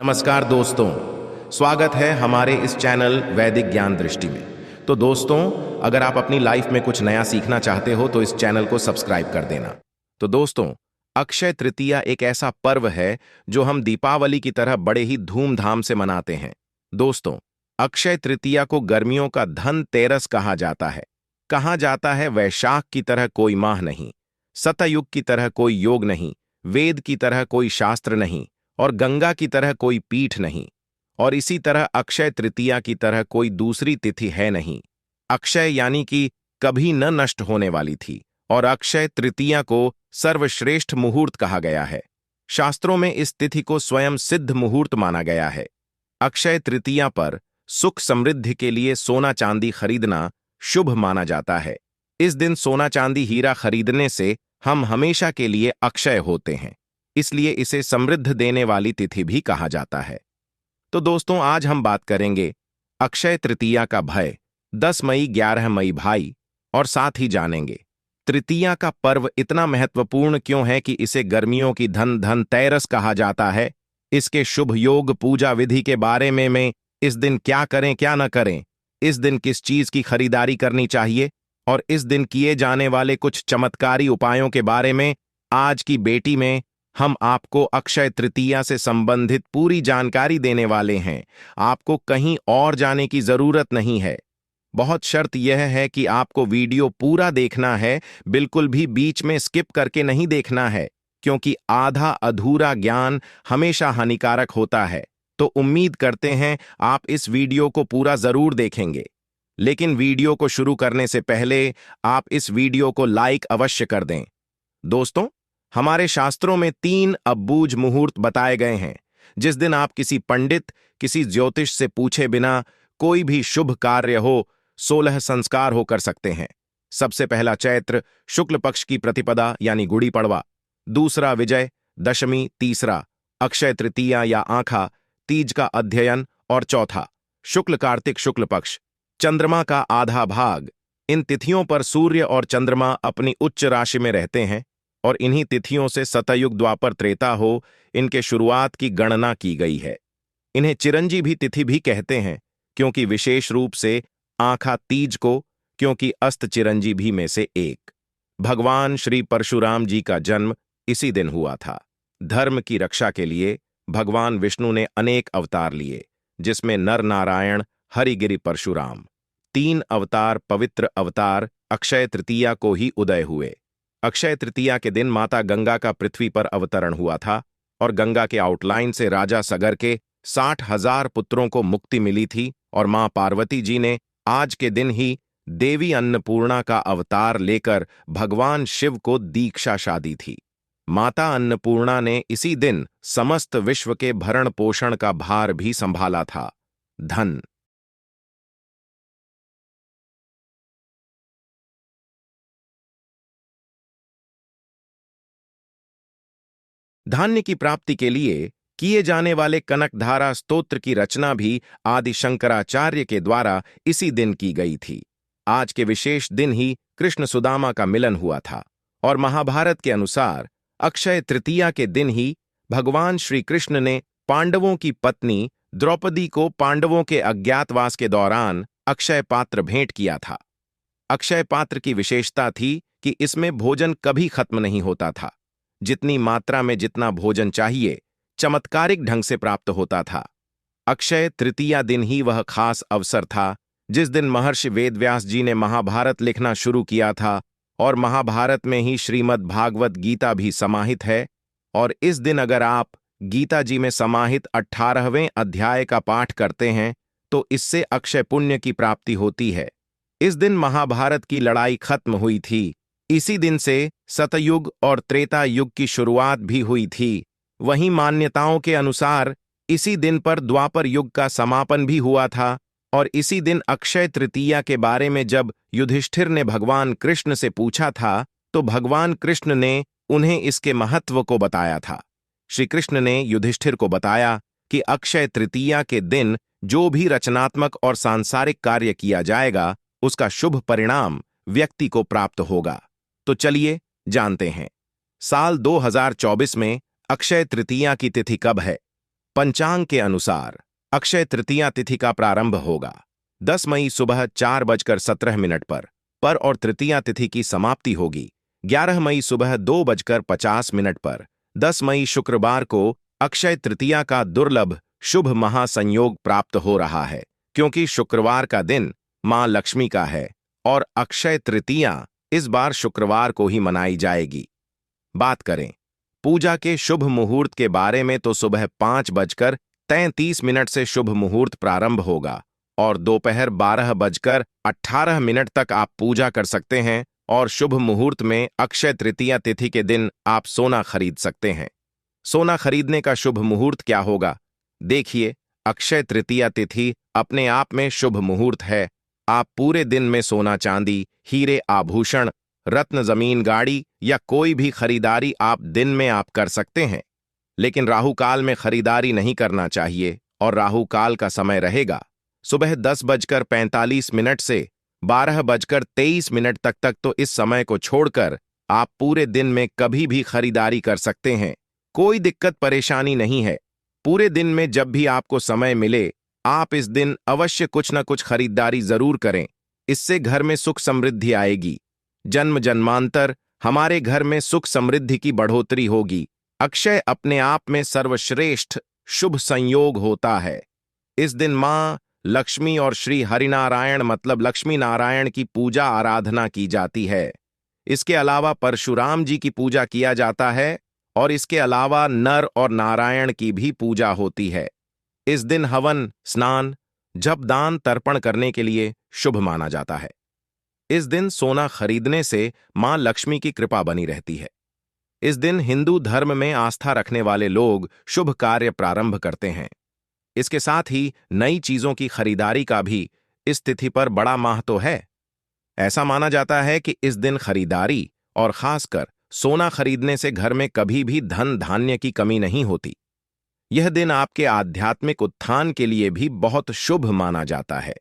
नमस्कार दोस्तों, स्वागत है हमारे इस चैनल वैदिक ज्ञान दृष्टि में। तो दोस्तों, अगर आप अपनी लाइफ में कुछ नया सीखना चाहते हो तो इस चैनल को सब्सक्राइब कर देना। तो दोस्तों, अक्षय तृतीया एक ऐसा पर्व है जो हम दीपावली की तरह बड़े ही धूमधाम से मनाते हैं। दोस्तों, अक्षय तृतीया को गर्मियों का धन तेरस कहा जाता है। कहा जाता है वैशाख की तरह कोई माह नहीं, सतयुग की तरह कोई योग नहीं, वेद की तरह कोई शास्त्र नहीं और गंगा की तरह कोई पीठ नहीं, और इसी तरह अक्षय तृतीया की तरह कोई दूसरी तिथि है नहीं। अक्षय यानी कि कभी न नष्ट होने वाली थी, और अक्षय तृतीया को सर्वश्रेष्ठ मुहूर्त कहा गया है। शास्त्रों में इस तिथि को स्वयं सिद्ध मुहूर्त माना गया है। अक्षय तृतीया पर सुख समृद्धि के लिए सोना चांदी खरीदना शुभ माना जाता है। इस दिन सोना चांदी हीरा खरीदने से हम हमेशा के लिए अक्षय होते हैं, इसलिए इसे समृद्ध देने वाली तिथि भी कहा जाता है। तो दोस्तों, आज हम बात करेंगे अक्षय तृतीया का भय, 10 मई 11 मई भाई, और साथ ही जानेंगे तृतीया का पर्व इतना महत्वपूर्ण क्यों है कि इसे गर्मियों की धन तेरस कहा जाता है। इसके शुभ योग पूजा विधि के बारे में इस दिन क्या करें क्या न करें, इस दिन किस चीज की खरीदारी करनी चाहिए, और इस दिन किए जाने वाले कुछ चमत्कारी उपायों के बारे में आज की बेटी में हम आपको अक्षय तृतीया से संबंधित पूरी जानकारी देने वाले हैं। आपको कहीं और जाने की जरूरत नहीं है। बहुत शर्त यह है कि आपको वीडियो पूरा देखना है, बिल्कुल भी बीच में स्किप करके नहीं देखना है, क्योंकि आधा अधूरा ज्ञान हमेशा हानिकारक होता है। तो उम्मीद करते हैं आप इस वीडियो को पूरा जरूर देखेंगे। लेकिन वीडियो को शुरू करने से पहले आप इस वीडियो को लाइक अवश्य कर दें। दोस्तों, हमारे शास्त्रों में 3 अब्बूझ मुहूर्त बताए गए हैं, जिस दिन आप किसी पंडित, किसी ज्योतिष से पूछे बिना कोई भी शुभ कार्य हो, 16 संस्कार हो कर सकते हैं। सबसे पहला चैत्र शुक्ल पक्ष की प्रतिपदा यानी गुड़ी पड़वा, दूसरा विजय दशमी, तीसरा अक्षय तृतीया या आंखा तीज का अध्ययन, और चौथा शुक्ल कार्तिक शुक्ल पक्ष चंद्रमा का आधा भाग। इन तिथियों पर सूर्य और चंद्रमा अपनी उच्च राशि में रहते हैं, और इन्हीं तिथियों से सतयुग द्वापर त्रेता हो इनके शुरुआत की गणना की गई है। इन्हें चिरंजीवी तिथि भी कहते हैं, क्योंकि विशेष रूप से आंखा तीज को, क्योंकि अस्त चिरंजीवी में से एक। भगवान श्री परशुराम जी का जन्म इसी दिन हुआ था। धर्म की रक्षा के लिए भगवान विष्णु ने अनेक अवतार लिए, जिसमें नर नारायण, हरिगिरि परशुराम, 3 अवतार पवित्र अवतार अक्षय तृतीया को ही उदय हुए। अक्षय तृतीया के दिन माता गंगा का पृथ्वी पर अवतरण हुआ था, और गंगा के आउटलाइन से राजा सगर के 60,000 पुत्रों को मुक्ति मिली थी, और मां पार्वती जी ने आज के दिन ही देवी अन्नपूर्णा का अवतार लेकर भगवान शिव को दीक्षा शादी थी। माता अन्नपूर्णा ने इसी दिन समस्त विश्व के भरण पोषण का भार भी संभाला था। धन धान्य की प्राप्ति के लिए किए जाने वाले कनकधारा स्तोत्र की रचना भी आदि शंकराचार्य के द्वारा इसी दिन की गई थी। आज के विशेष दिन ही कृष्ण सुदामा का मिलन हुआ था, और महाभारत के अनुसार अक्षय तृतीया के दिन ही भगवान श्री कृष्ण ने पांडवों की पत्नी द्रौपदी को पांडवों के अज्ञातवास के दौरान अक्षय पात्र भेंट किया था। अक्षय पात्र की विशेषता थी कि इसमें भोजन कभी खत्म नहीं होता था। जितनी मात्रा में जितना भोजन चाहिए, चमत्कारिक ढंग से प्राप्त होता था। अक्षय तृतीया दिन ही वह खास अवसर था जिस दिन महर्षि वेदव्यास जी ने महाभारत लिखना शुरू किया था, और महाभारत में ही श्रीमद् भागवत गीता भी समाहित है। और इस दिन अगर आप गीता जी में समाहित 18वें अध्याय का पाठ करते हैं तो इससे अक्षय पुण्य की प्राप्ति होती है। इस दिन महाभारत की लड़ाई खत्म हुई थी। इसी दिन से सतयुग और त्रेता युग की शुरुआत भी हुई थी। वहीं मान्यताओं के अनुसार इसी दिन पर द्वापर युग का समापन भी हुआ था, और इसी दिन अक्षय तृतीया के बारे में जब युधिष्ठिर ने भगवान कृष्ण से पूछा था तो भगवान कृष्ण ने उन्हें इसके महत्व को बताया था। श्री कृष्ण ने युधिष्ठिर को बताया कि अक्षय तृतीया के दिन जो भी रचनात्मक और सांसारिक कार्य किया जाएगा, उसका शुभ परिणाम व्यक्ति को प्राप्त होगा। तो चलिए जानते हैं, साल 2024 में अक्षय तृतीया की तिथि कब है। पंचांग के अनुसार अक्षय तृतीया तिथि का प्रारंभ होगा 10 मई सुबह 4:17 पर और तृतीया तिथि की समाप्ति होगी 11 मई सुबह 2:50 पर। 10 मई शुक्रवार को अक्षय तृतीया का दुर्लभ शुभ महासंयोग प्राप्त हो रहा है, क्योंकि शुक्रवार का दिन मां लक्ष्मी का है और अक्षय तृतीया इस बार शुक्रवार को ही मनाई जाएगी। बात करें पूजा के शुभ मुहूर्त के बारे में तो सुबह 5:33 से शुभ मुहूर्त प्रारंभ होगा और दोपहर 12:18 तक आप पूजा कर सकते हैं और शुभ मुहूर्त में अक्षय तृतीया तिथि के दिन आप सोना खरीद सकते हैं। सोना खरीदने का शुभ मुहूर्त क्या होगा? देखिए, अक्षय तृतीया तिथि अपने आप में शुभ मुहूर्त है। आप पूरे दिन में सोना चांदी, हीरे आभूषण, रत्न जमीन गाड़ी या कोई भी खरीदारी आप दिन में आप कर सकते हैं, लेकिन राहु काल में खरीदारी नहीं करना चाहिए और राहु काल का समय रहेगा सुबह 10:45 से 12:23 तक। तो इस समय को छोड़कर आप पूरे दिन में कभी भी खरीदारी कर सकते हैं, कोई दिक्कत परेशानी नहीं है। पूरे दिन में जब भी आपको समय मिले आप इस दिन अवश्य कुछ न कुछ खरीदारी जरूर करें, इससे घर में सुख समृद्धि आएगी। जन्म जन्मांतर हमारे घर में सुख समृद्धि की बढ़ोतरी होगी। अक्षय अपने आप में सर्वश्रेष्ठ शुभ संयोग होता है। इस दिन मां लक्ष्मी और श्री हरिनारायण मतलब लक्ष्मी नारायण की पूजा आराधना की जाती है। इसके अलावा परशुराम जी की पूजा किया जाता है और इसके अलावा नर और नारायण की भी पूजा होती है। इस दिन हवन, स्नान, जप, दान, तर्पण करने के लिए शुभ माना जाता है। इस दिन सोना खरीदने से मां लक्ष्मी की कृपा बनी रहती है। इस दिन हिंदू धर्म में आस्था रखने वाले लोग शुभ कार्य प्रारंभ करते हैं। इसके साथ ही नई चीजों की खरीदारी का भी इस तिथि पर बड़ा महत्व है। ऐसा माना जाता है कि इस दिन खरीदारी और खासकर सोना खरीदने से घर में कभी भी धन धान्य की कमी नहीं होती। यह दिन आपके आध्यात्मिक उत्थान के लिए भी बहुत शुभ माना जाता है।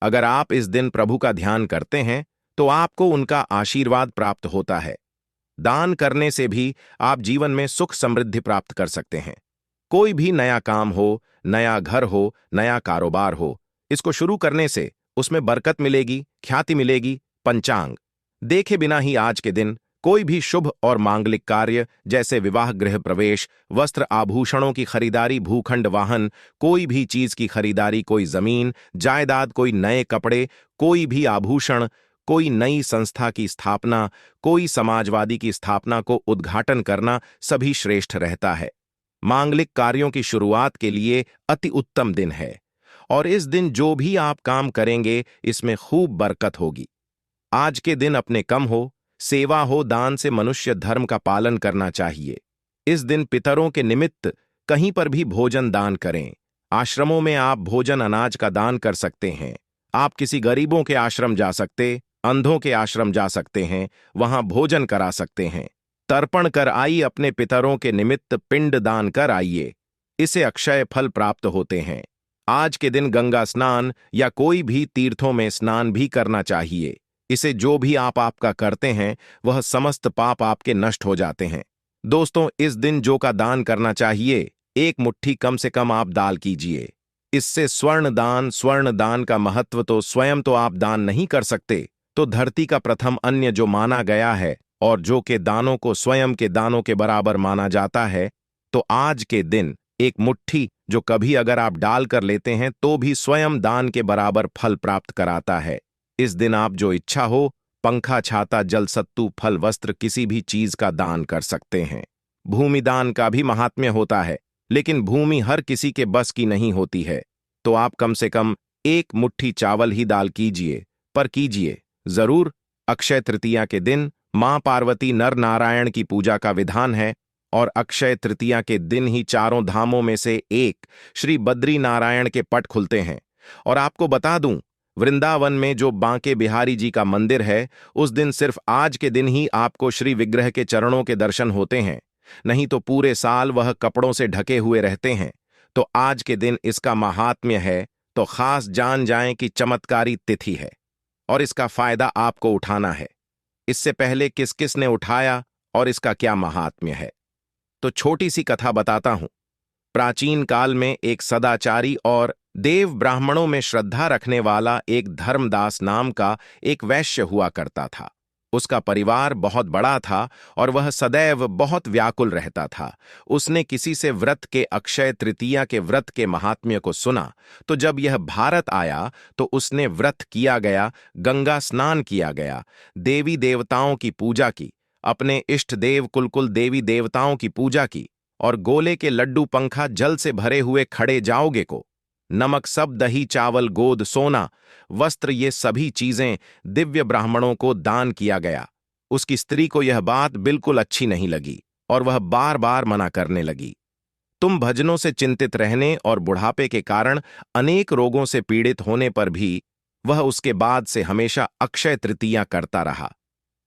अगर आप इस दिन प्रभु का ध्यान करते हैं तो आपको उनका आशीर्वाद प्राप्त होता है। दान करने से भी आप जीवन में सुख समृद्धि प्राप्त कर सकते हैं। कोई भी नया काम हो, नया घर हो, नया कारोबार हो, इसको शुरू करने से उसमें बरकत मिलेगी, ख्याति मिलेगी। पंचांग देखे बिना ही आज के दिन कोई भी शुभ और मांगलिक कार्य जैसे विवाह, गृह प्रवेश, वस्त्र आभूषणों की खरीदारी, भूखंड, वाहन, कोई भी चीज की खरीदारी, कोई जमीन जायदाद, कोई नए कपड़े, कोई भी आभूषण, कोई नई संस्था की स्थापना, कोई समाजवादी की स्थापना को उद्घाटन करना सभी श्रेष्ठ रहता है। मांगलिक कार्यों की शुरुआत के लिए अति उत्तम दिन है और इस दिन जो भी आप काम करेंगे इसमें खूब बरकत होगी। आज के दिन अपने कम हो, सेवा हो, दान से मनुष्य धर्म का पालन करना चाहिए। इस दिन पितरों के निमित्त कहीं पर भी भोजन दान करें। आश्रमों में आप भोजन अनाज का दान कर सकते हैं। आप किसी गरीबों के आश्रम जा सकते, अंधों के आश्रम जा सकते हैं, वहां भोजन करा सकते हैं। तर्पण कर आइए, अपने पितरों के निमित्त पिंड दान कर आइए, इसे अक्षय फल प्राप्त होते हैं। आज के दिन गंगा स्नान या कोई भी तीर्थों में स्नान भी करना चाहिए। इसे जो भी आपका करते हैं वह समस्त पाप आपके नष्ट हो जाते हैं। दोस्तों, इस दिन जो का दान करना चाहिए, 1 मुट्ठी कम से कम आप दान कीजिए। इससे स्वर्ण दान का महत्व तो स्वयं तो आप दान नहीं कर सकते, तो धरती का प्रथम अन्न जो माना गया है और जो के दानों को स्वयं के दानों के बराबर माना जाता है, तो आज के दिन 1 मुट्ठी जो कभी अगर आप डाल कर लेते हैं तो भी स्वयं दान के बराबर फल प्राप्त कराता है। इस दिन आप जो इच्छा हो, पंखा, छाता, जल, सत्तू, फल, वस्त्र, किसी भी चीज का दान कर सकते हैं। भूमि दान का भी महात्म्य होता है, लेकिन भूमि हर किसी के बस की नहीं होती है, तो आप कम से कम 1 मुट्ठी चावल ही दान कीजिए, पर कीजिए जरूर। अक्षय तृतीया के दिन मां पार्वती नर नारायण की पूजा का विधान है और अक्षय तृतीया के दिन ही चारों धामों में से एक श्री बद्री नारायण के पट खुलते हैं। और आपको बता दूं, वृंदावन में जो बांके बिहारी जी का मंदिर है, उस दिन सिर्फ आज के दिन ही आपको श्री विग्रह के चरणों के दर्शन होते हैं, नहीं तो पूरे साल वह कपड़ों से ढके हुए रहते हैं। तो आज के दिन इसका महात्म्य है, तो खास जान जाएं कि चमत्कारी तिथि है और इसका फायदा आपको उठाना है। इससे पहले किस किस ने उठाया और इसका क्या महात्म्य है, तो छोटी सी कथा बताता हूं। प्राचीन काल में एक सदाचारी और देव ब्राह्मणों में श्रद्धा रखने वाला एक धर्मदास नाम का एक वैश्य हुआ करता था। उसका परिवार बहुत बड़ा था और वह सदैव बहुत व्याकुल रहता था। उसने किसी से व्रत के अक्षय तृतीया के व्रत के महात्म्य को सुना, तो जब यह भारत आया तो उसने व्रत किया गया, गंगा स्नान किया गया, देवी देवताओं की पूजा की, अपने इष्ट देव कुलकुल देवी देवताओं की पूजा की और गोले के लड्डू पंखा जल से भरे हुए खड़े जाओगे को, नमक सब दही चावल गोद सोना वस्त्र ये सभी चीजें दिव्य ब्राह्मणों को दान किया गया। उसकी स्त्री को यह बात बिल्कुल अच्छी नहीं लगी और वह बार बार मना करने लगी। तुम भजनों से चिंतित रहने और बुढ़ापे के कारण अनेक रोगों से पीड़ित होने पर भी वह उसके बाद से हमेशा अक्षय तृतीया करता रहा,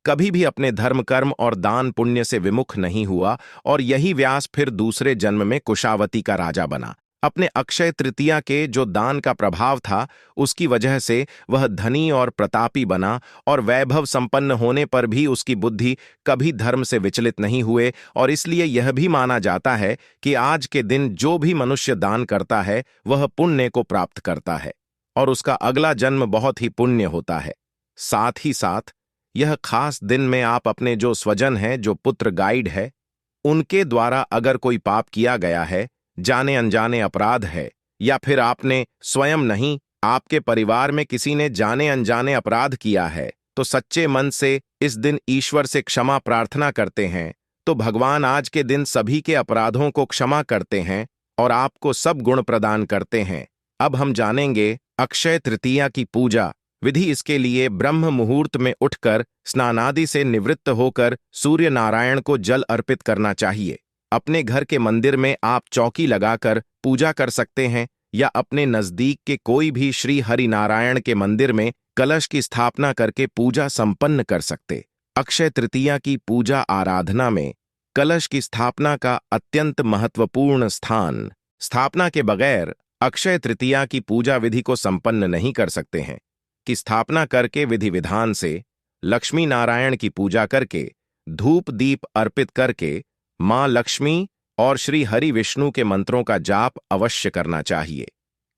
कभी भी अपने धर्म कर्म और दान पुण्य से विमुख नहीं हुआ और यही व्यास फिर दूसरे जन्म में कुशावती का राजा बना। अपने अक्षय तृतीया के जो दान का प्रभाव था उसकी वजह से वह धनी और प्रतापी बना और वैभव संपन्न होने पर भी उसकी बुद्धि कभी धर्म से विचलित नहीं हुए। और इसलिए यह भी माना जाता है कि आज के दिन जो भी मनुष्य दान करता है वह पुण्य को प्राप्त करता है और उसका अगला जन्म बहुत ही पुण्य होता है। साथ ही साथ यह खास दिन में आप अपने जो स्वजन हैं, जो पुत्र गाइड है, उनके द्वारा अगर कोई पाप किया गया है, जाने अनजाने अपराध है, या फिर आपने स्वयं नहीं, आपके परिवार में किसी ने जाने अनजाने अपराध किया है, तो सच्चे मन से इस दिन ईश्वर से क्षमा प्रार्थना करते हैं, तो भगवान आज के दिन सभी के अपराधों को क्षमा करते हैं और आपको सब गुण प्रदान करते हैं। अब हम जानेंगे अक्षय तृतीया की पूजा विधि। इसके लिए ब्रह्म मुहूर्त में उठकर स्नानादि से निवृत्त होकर सूर्य नारायण को जल अर्पित करना चाहिए। अपने घर के मंदिर में आप चौकी लगाकर पूजा कर सकते हैं या अपने नजदीक के कोई भी श्री हरि नारायण के मंदिर में कलश की स्थापना करके पूजा संपन्न कर सकते। अक्षय तृतीया की पूजा आराधना में कलश की स्थापना का अत्यंत महत्वपूर्ण स्थान। स्थापना के बगैर अक्षय तृतीया की पूजा विधि को संपन्न नहीं कर सकते हैं। की स्थापना करके विधि विधान से लक्ष्मी नारायण की पूजा करके धूप दीप अर्पित करके मां लक्ष्मी और श्री हरि विष्णु के मंत्रों का जाप अवश्य करना चाहिए।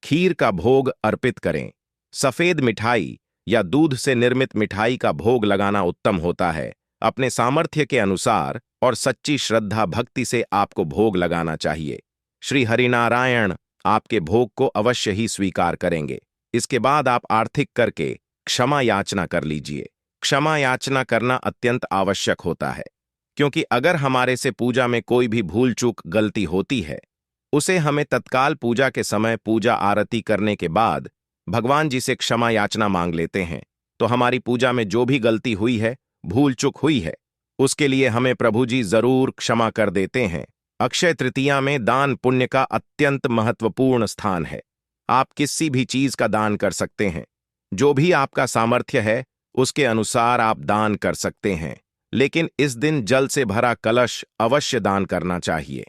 खीर का भोग अर्पित करें। सफेद मिठाई या दूध से निर्मित मिठाई का भोग लगाना उत्तम होता है। अपने सामर्थ्य के अनुसार और सच्ची श्रद्धा भक्ति से आपको भोग लगाना चाहिए। श्री हरिनारायण आपके भोग को अवश्य ही स्वीकार करेंगे। इसके बाद आप आर्थिक करके क्षमा याचना कर लीजिए। क्षमा याचना करना अत्यंत आवश्यक होता है, क्योंकि अगर हमारे से पूजा में कोई भी भूल चूक गलती होती है, उसे हमें तत्काल पूजा के समय पूजा आरती करने के बाद भगवान जी से क्षमा याचना मांग लेते हैं, तो हमारी पूजा में जो भी गलती हुई है, भूल चूक हुई है, उसके लिए हमें प्रभु जी जरूर क्षमा कर देते हैं। अक्षय तृतीया में दान पुण्य का अत्यंत महत्वपूर्ण स्थान है। आप किसी भी चीज का दान कर सकते हैं। जो भी आपका सामर्थ्य है उसके अनुसार आप दान कर सकते हैं, लेकिन इस दिन जल से भरा कलश अवश्य दान करना चाहिए।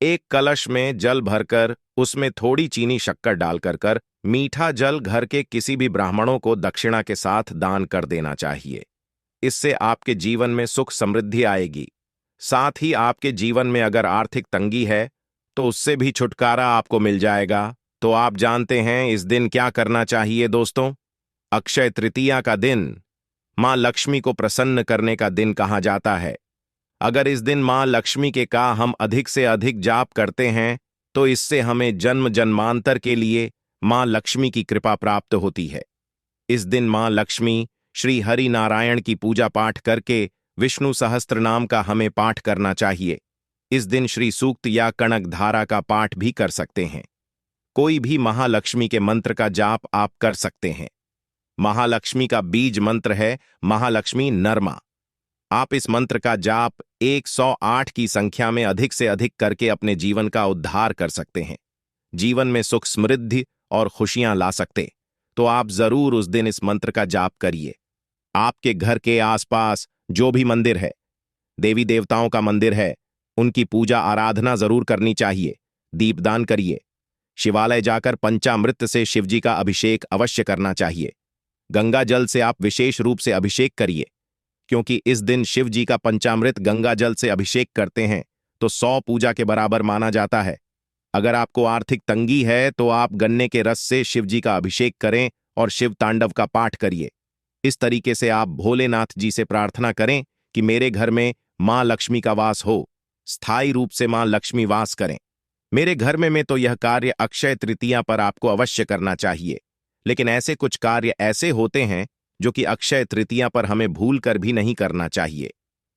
एक कलश में जल भरकर उसमें थोड़ी चीनी शक्कर डालकर मीठा जल घर के किसी भी ब्राह्मणों को दक्षिणा के साथ दान कर देना चाहिए। इससे आपके जीवन में सुख समृद्धि आएगी। साथ ही आपके जीवन में अगर आर्थिक तंगी है तो उससे भी छुटकारा आपको मिल जाएगा। तो आप जानते हैं इस दिन क्या करना चाहिए दोस्तों। अक्षय तृतीया का दिन मां लक्ष्मी को प्रसन्न करने का दिन कहा जाता है। अगर इस दिन मां लक्ष्मी के का हम अधिक से अधिक जाप करते हैं तो इससे हमें जन्म जन्मांतर के लिए मां लक्ष्मी की कृपा प्राप्त होती है। इस दिन मां लक्ष्मी श्री हरि नारायण की पूजा पाठ करके विष्णु सहस्त्र नाम का हमें पाठ करना चाहिए। इस दिन श्री सूक्त या कनक धारा का पाठ भी कर सकते हैं। कोई भी महालक्ष्मी के मंत्र का जाप आप कर सकते हैं। महालक्ष्मी का बीज मंत्र है महालक्ष्मी नरमा। आप इस मंत्र का जाप 108 की संख्या में अधिक से अधिक करके अपने जीवन का उद्धार कर सकते हैं, जीवन में सुख समृद्धि और खुशियां ला सकते। तो आप जरूर उस दिन इस मंत्र का जाप करिए। आपके घर के आसपास जो भी मंदिर है, देवी देवताओं का मंदिर है, उनकी पूजा आराधना जरूर करनी चाहिए। दीपदान करिए। शिवालय जाकर पंचामृत से शिवजी का अभिषेक अवश्य करना चाहिए। गंगा जल से आप विशेष रूप से अभिषेक करिए, क्योंकि इस दिन शिव जी का पंचामृत गंगा जल से अभिषेक करते हैं तो 100 पूजा के बराबर माना जाता है। अगर आपको आर्थिक तंगी है तो आप गन्ने के रस से शिव जी का अभिषेक करें और शिव तांडव का पाठ करिए। इस तरीके से आप भोलेनाथ जी से प्रार्थना करें कि मेरे घर में मां लक्ष्मी का वास हो, स्थायी रूप से मां लक्ष्मी वास करें मेरे घर में। तो यह कार्य अक्षय तृतीया पर आपको अवश्य करना चाहिए। लेकिन ऐसे कुछ कार्य ऐसे होते हैं जो कि अक्षय तृतीया पर हमें भूल कर भी नहीं करना चाहिए।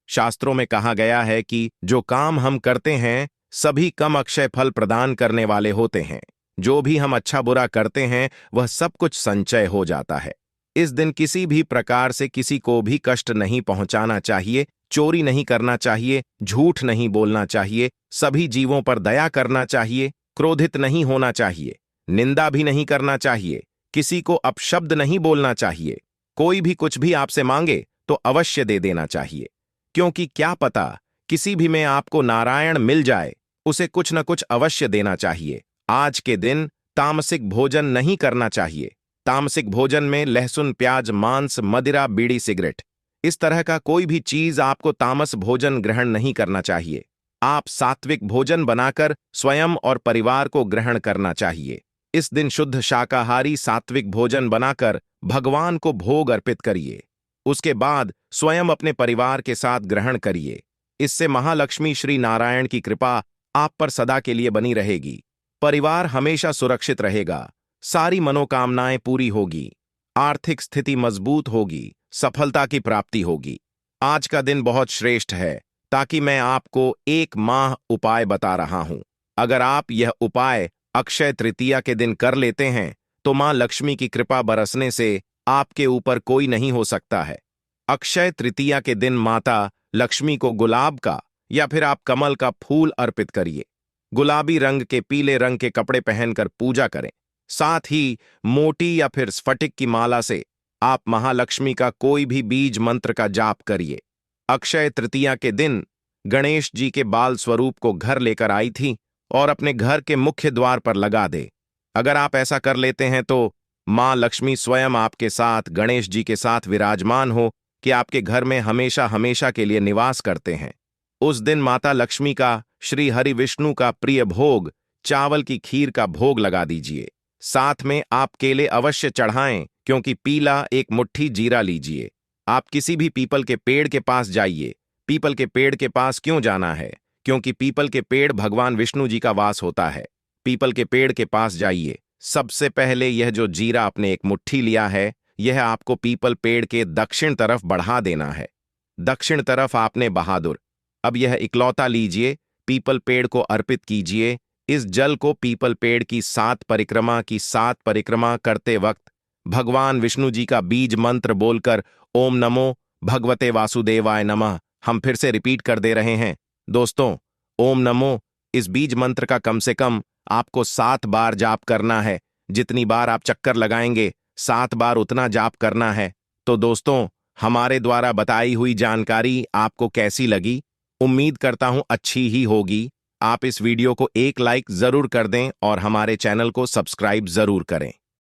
शास्त्रों में कहा गया है कि जो काम हम करते हैं सभी कम अक्षय फल प्रदान करने वाले होते हैं। जो भी हम अच्छा बुरा करते हैं वह सब कुछ संचय हो जाता है। इस दिन किसी भी प्रकार से किसी को भी कष्ट नहीं पहुंचाना चाहिए, चोरी नहीं करना चाहिए, झूठ नहीं बोलना चाहिए, सभी जीवों पर दया करना चाहिए, क्रोधित नहीं होना चाहिए, निंदा भी नहीं करना चाहिए, किसी को अपशब्द नहीं बोलना चाहिए। कोई भी कुछ भी आपसे मांगे तो अवश्य दे देना चाहिए, क्योंकि क्या पता किसी भी में आपको नारायण मिल जाए, उसे कुछ न कुछ अवश्य देना चाहिए। आज के दिन तामसिक भोजन नहीं करना चाहिए। तामसिक भोजन में लहसुन, प्याज, मांस, मदिरा, बीड़ी, सिगरेट, इस तरह का कोई भी चीज आपको तामस भोजन ग्रहण नहीं करना चाहिए। आप सात्विक भोजन बनाकर स्वयं और परिवार को ग्रहण करना चाहिए। इस दिन शुद्ध शाकाहारी सात्विक भोजन बनाकर भगवान को भोग अर्पित करिए। उसके बाद स्वयं अपने परिवार के साथ ग्रहण करिए। इससे महालक्ष्मी श्री नारायण की कृपा आप पर सदा के लिए बनी रहेगी। परिवार हमेशा सुरक्षित रहेगा, सारी मनोकामनाएं पूरी होगी, आर्थिक स्थिति मजबूत होगी, सफलता की प्राप्ति होगी। आज का दिन बहुत श्रेष्ठ है, ताकि मैं आपको एक माह उपाय बता रहा हूं। अगर आप यह उपाय अक्षय तृतीया के दिन कर लेते हैं तो मां लक्ष्मी की कृपा बरसने से आपके ऊपर कोई नहीं हो सकता है। अक्षय तृतीया के दिन माता लक्ष्मी को गुलाब का या फिर आप कमल का फूल अर्पित करिए। गुलाबी रंग के, पीले रंग के कपड़े पहनकर पूजा करें। साथ ही मोटी या फिर स्फटिक की माला से आप महालक्ष्मी का कोई भी बीज मंत्र का जाप करिए। अक्षय तृतीया के दिन गणेश जी के बाल स्वरूप को घर लेकर आई थी और अपने घर के मुख्य द्वार पर लगा दे। अगर आप ऐसा कर लेते हैं तो मां लक्ष्मी स्वयं आपके साथ, गणेश जी के साथ विराजमान हो कि आपके घर में हमेशा हमेशा के लिए निवास करते हैं। उस दिन माता लक्ष्मी का श्री हरि विष्णु का प्रिय भोग, चावल की खीर का भोग लगा दीजिए। साथ में आप केले अवश्य चढ़ाएं, क्योंकि पीला एक मुट्ठी जीरा लीजिए। आप किसी भी पीपल के पेड़ के पास जाइए। पीपल के पेड़ के पास क्यों जाना है? क्योंकि पीपल के पेड़ भगवान विष्णु जी का वास होता है। पीपल के पेड़ के पास जाइए। सबसे पहले यह जो जीरा आपने एक मुट्ठी लिया है, यह आपको पीपल पेड़ के दक्षिण तरफ बढ़ा देना है। दक्षिण तरफ आपने बहादुर। अब यह इकलौता लीजिए, पीपल पेड़ को अर्पित कीजिए। इस जल को पीपल पेड़ की 7 परिक्रमा करते वक्त भगवान विष्णु जी का बीज मंत्र बोलकर ओम नमो भगवते वासुदेवाय नमः, हम फिर से रिपीट कर दे रहे हैं दोस्तों, ओम नमो। इस बीज मंत्र का कम से कम आपको 7 बार जाप करना है। जितनी बार आप चक्कर लगाएंगे 7 बार उतना जाप करना है। तो दोस्तों, हमारे द्वारा बताई हुई जानकारी आपको कैसी लगी? उम्मीद करता हूं अच्छी ही होगी। आप इस वीडियो को एक लाइक जरूर कर दें और हमारे चैनल को सब्सक्राइब जरूर करें।